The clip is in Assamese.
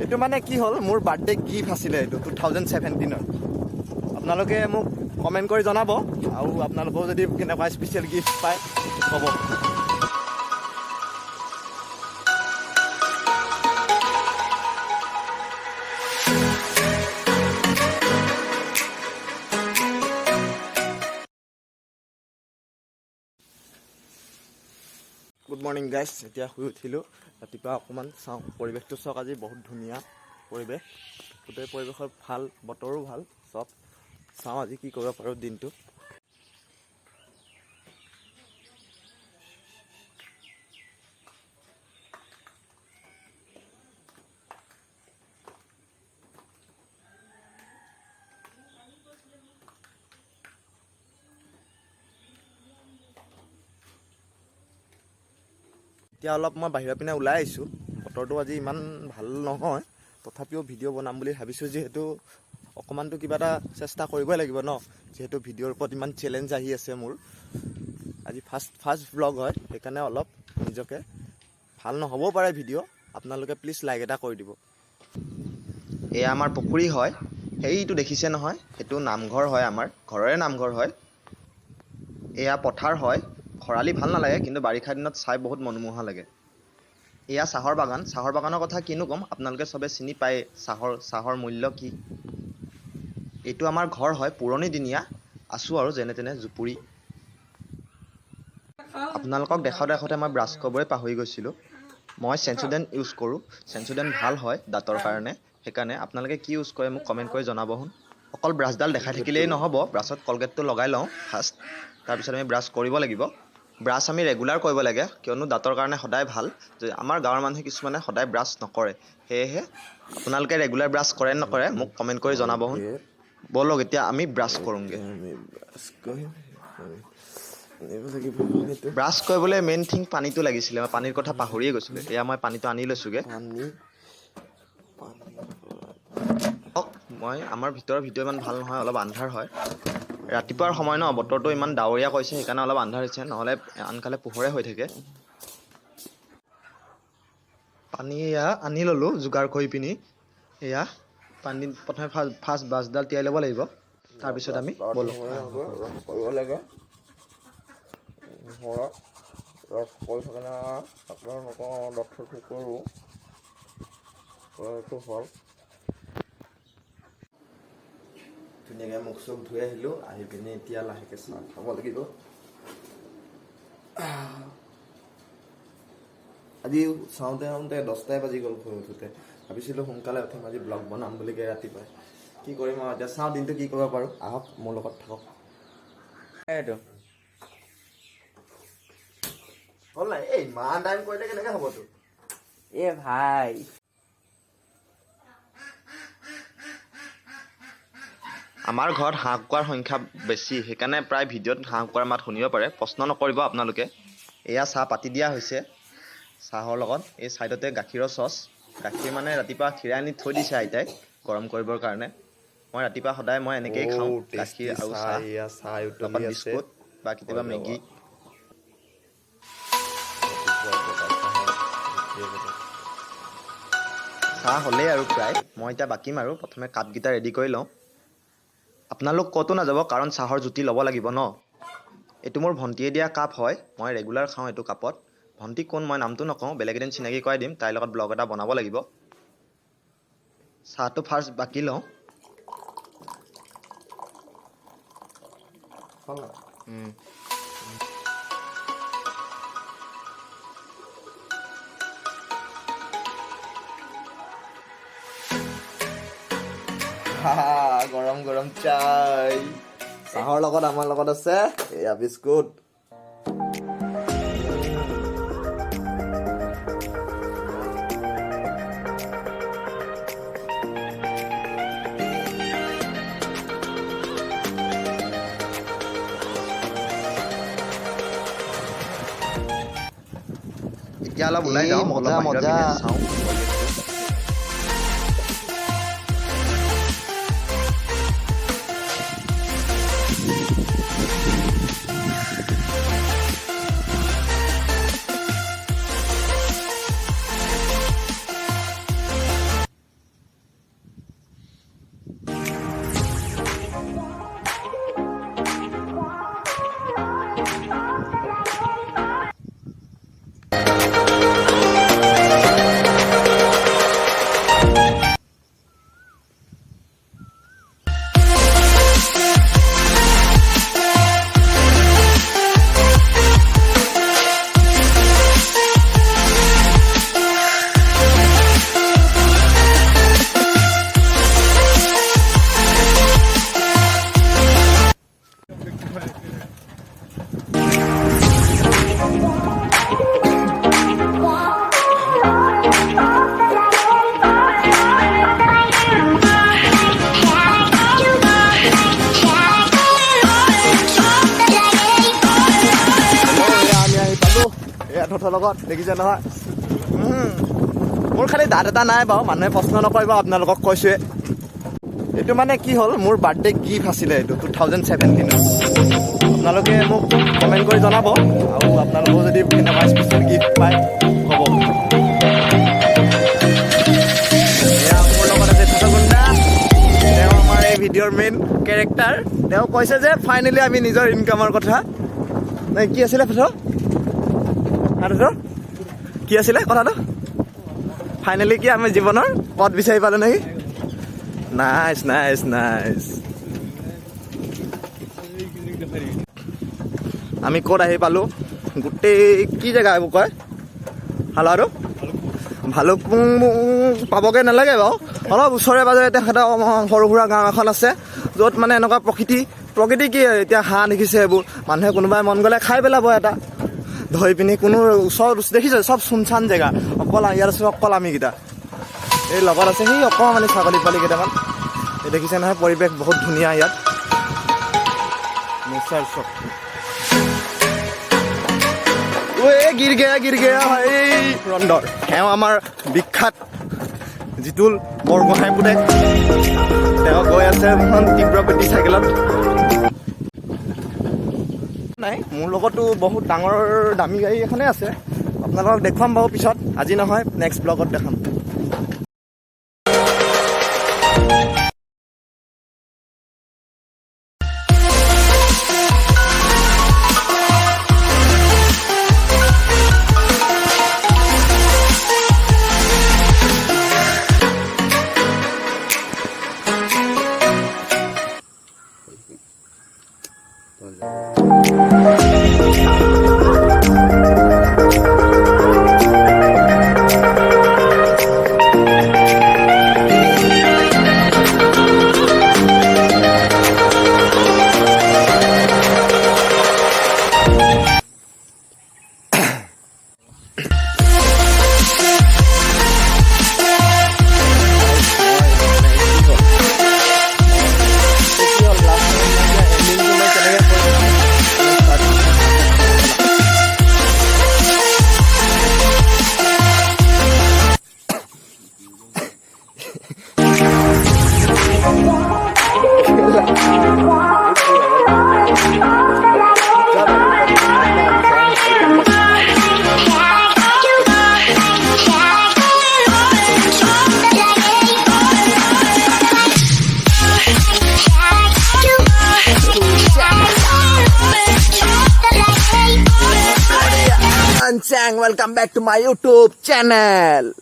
এইটো মানে কি হ'ল মোৰ বাৰ্থডে গিফ্ট আছিলে এইটো 2017 আপোনালোকে মোক কমেন্ট কৰি জনাব আৰু আপোনালোকেও যদি কেনেকুৱা স্পেচিয়েল গিফ্ট পায় ক'ব গুড মৰ্নিং গাইজ এতিয়া শুই উঠিলোঁ ৰাতিপুৱা অকণমান চাওঁ পৰিৱেশটো চাওক আজি বহুত ধুনীয়া পৰিৱেশ গোটেই পৰিৱেশৰ ভাল বতৰো ভাল চব চাওঁ আজি কি কৰিব পাৰোঁ দিনটো এতিয়া অলপ মই বাহিৰৰ পিনে ওলাই আহিছোঁ বতৰটো আজি ইমান ভাল নহয় তথাপিও ভিডিঅ' বনাম বুলি ভাবিছোঁ যিহেতু অকণমানটো কিবা এটা চেষ্টা কৰিবই লাগিব ন যিহেতু ভিডিঅ'ৰ ওপৰত ইমান চেলেঞ্জ আহি আছে মোৰ আজি ফাৰ্ষ্ট ব্লগ হয় সেইকাৰণে অলপ নিজকে ভাল নহ'বও পাৰে ভিডিঅ' আপোনালোকে প্লিজ লাইক এটা কৰি দিব এয়া আমাৰ পুখুৰী হয় সেইটো দেখিছে নহয় সেইটো নামঘৰ হয় আমাৰ ঘৰৰে নামঘৰ হয় এয়া পথাৰ হয় খৰালি ভাল নালাগে কিন্তু বাৰিষা দিনত চাই বহুত মনোমোহা লাগে এয়া চাহৰ বাগানৰ কথা কিনো ক'ম আপোনালোকে চবে চিনি পায় চাহৰ মূল্য কি এইটো আমাৰ ঘৰ হয় পুৰণি দিনীয়া আছোঁ আৰু যেনে তেনে জুপুৰি আপোনালোকক দেখাওঁতে মই ব্ৰাছ কৰিবলৈ পাহৰি গৈছিলোঁ মই চেনচুডেণ্ট ইউজ কৰোঁ চেনচুডেণ্ট ভাল হয় দাঁতৰ কাৰণে সেইকাৰণে আপোনালোকে কি ইউজ কৰে মোক কমেণ্ট কৰি জনাবচোন অকল ব্ৰাছডাল দেখাই থাকিলেই নহ'ব ব্ৰাছত কলগেটটো লগাই লওঁ ফাৰ্ষ্ট তাৰপিছত আমি ব্ৰাছ কৰিব লাগিব ব্ৰাছ আমি ৰেগুলাৰ কৰিব লাগে কিয়নো দাঁতৰ কাৰণে সদায় ভাল যে আমাৰ গাঁৱৰ মানুহে কিছুমানে সদায় ব্ৰাছ নকৰে সেয়েহে আপোনালোকে ৰেগুলাৰ ব্ৰাছ কৰে নকৰে মোক কমেণ্ট কৰি জনাবচোন ব'লক এতিয়া আমি ব্ৰাছ কৰোঁগৈ ব্ৰাছ কৰিবলৈ মেইন থিং পানীটো লাগিছিলে মই পানীৰ কথা পাহৰিয়ে গৈছিলোঁ এয়া মই পানীটো আনি লৈছোঁগৈ মই আমাৰ ভিতৰৰ ভিডিঅ' ইমান ভাল নহয় অলপ আন্ধাৰ হয় ৰাতিপুৱাৰ সময় ন বতৰটো ইমান ডাৱৰীয়া কৰিছে সেইকাৰণে অলপ আন্ধাৰ হৈছে নহ'লে আনকালে পোহৰে হৈ থাকে পানী এয়া আনি ল'লোঁ যোগাৰ কৰি পিনি এয়া পানী প্ৰথমে ফাৰ্ষ্ট ব্ৰাছডাল তিয়াই ল'ব লাগিব তাৰপিছত আমি ব'লক কৰিব লাগে ঘৰত ৰস কৰি থাকে না আপোনালোকৰ ডক্টৰটো কৰোঁ এইটো হ'ল ধুনীয়াকৈ মুখ চুখ ধুই আহিলোঁ আহি পিনি এতিয়া লাহেকৈ চাহ খাব লাগিব আজি চাওঁতে 10টাই বাজি গ'ল শুই উঠোঁতে ভাবিছিলোঁ সোনকালে উঠিম আজি ব্লগ বনাম বুলিকৈ ৰাতিপুৱাই কি কৰিম আৰু এতিয়া চাওঁ দিনটো কি কৰিব পাৰোঁ আহক মোৰ লগত থাকক এইটো হ'ল নাই এই ইমান টাইম কৰিলে কেনেকৈ হ'বতো এ ভাই আমাৰ ঘৰত হাঁহ কুকুৰাৰ সংখ্যা বেছি সেইকাৰণে প্ৰায় ভিডিঅ'ত হাঁহ কুকুৰাৰ মাত শুনিব পাৰে প্ৰশ্ন নকৰিব আপোনালোকে এয়া চাহ পাতি দিয়া হৈছে চাহৰ লগত এই ছাইডতে গাখীৰৰ চচ গাখীৰ মানে ৰাতিপুৱা খীৰাই আনি থৈ দিছে আইতাই গৰম কৰিবৰ কাৰণে মই ৰাতিপুৱা সদায় মই এনেকৈয়ে খাওঁ গাখীৰ আৰু চাহ লগত বিস্কুট বা কেতিয়াবা মেগী চাহ হ'লেই আৰু প্ৰায় মই এতিয়া বাকিম আৰু প্ৰথমে কাপকেইটা ৰেডি কৰি লওঁ আপোনালোক ক'তো নাযাব কাৰণ চাহৰ জুতি ল'ব লাগিব ন এইটো মোৰ ভণ্টিয়ে দিয়া কাপ হয় মই ৰেগুলাৰ খাওঁ এইটো কাপত ভণ্টি কোন মই নামটো নকওঁ বেলেগ এদিন চিনাকি কৰাই দিম তাইৰ লগত ব্লগ এটা বনাব লাগিব চাহটো ফাৰ্ষ্ট বাকি লওঁ গৰম গৰম চাই চাহৰ লগত আমাৰ লগত আছে এয়া বিস্কুট এতিয়া অলপ ওলাই যাওঁ মজা মজা চাওঁ মুঠৰ লগত দেখিছে নহয় মোৰ খালি দাঁত এটা নাই বাৰু মানুহে প্ৰশ্ন নকৰিব আপোনালোকক কৈছোৱে এইটো মানে কি হ'ল মোৰ বাৰ্থডে গিফ্ট আছিলে এইটো 2017 আপোনালোকে মোক কমেণ্ট কৰি জনাব আৰু আপোনালোকেও যদি এনেকুৱা স্পেচিয়েল গিফ্ট পায় ক'ব এয়া মোৰ লগত আছে গুণ্ডা তেওঁ আমাৰ এই ভিডিঅ'ৰ মেইন কেৰেক্টাৰ তেওঁ কৈছে যে ফাইনেলি আমি নিজৰ ইনকামৰ কথা নাই কি আছিলে কি আছিলে কথাটো ফাইনেলি কি আমি জীৱনৰ পথ বিচাৰি পালো নেকি নাইচ নাইচ নাইচ আমি ক'ত আহি পালোঁ গোটেই কি জেগা এইবোৰ কয় হালো আৰু ভালুকপুং পাবগৈ নালাগে বাৰু অলপ ওচৰে পাজৰে তেখেতৰ সৰু সুৰা গাঁও এখন আছে য'ত মানে এনেকুৱা প্ৰকৃতি কি এতিয়া হাঁহ দেখিছে এইবোৰ মানুহে কোনোবাই মন গ'লে খাই পেলাব এটা ধৰি পিনি কোনো ওচৰত দেখিছে চব চুনচান জেগা অকল ইয়াত আছোঁ অকল আমিকেইটা এই লগত আছে সেই অকণমানি ছাগলী পোৱালি কেইটামান এই দেখিছে নহয় পৰিৱেশ বহুত ধুনীয়া ইয়াত নেচাৰ চব গিৰ গেয়া এই ৰন্দৰ তেওঁ আমাৰ বিখ্যাত জিতুল বৰগোহাঁই পুতেক তেওঁ গৈ আছে এখন তীব্ৰগতি চাইকেলত নাই মোৰ লগতো বহুত ডাঙৰ দামী গাড়ী এখনে আছে আপোনালোকক দেখুৱাম বাৰু পিছত আজি নহয় নেক্সট ব্লগত দেখাম Welcome back to my YouTube channel.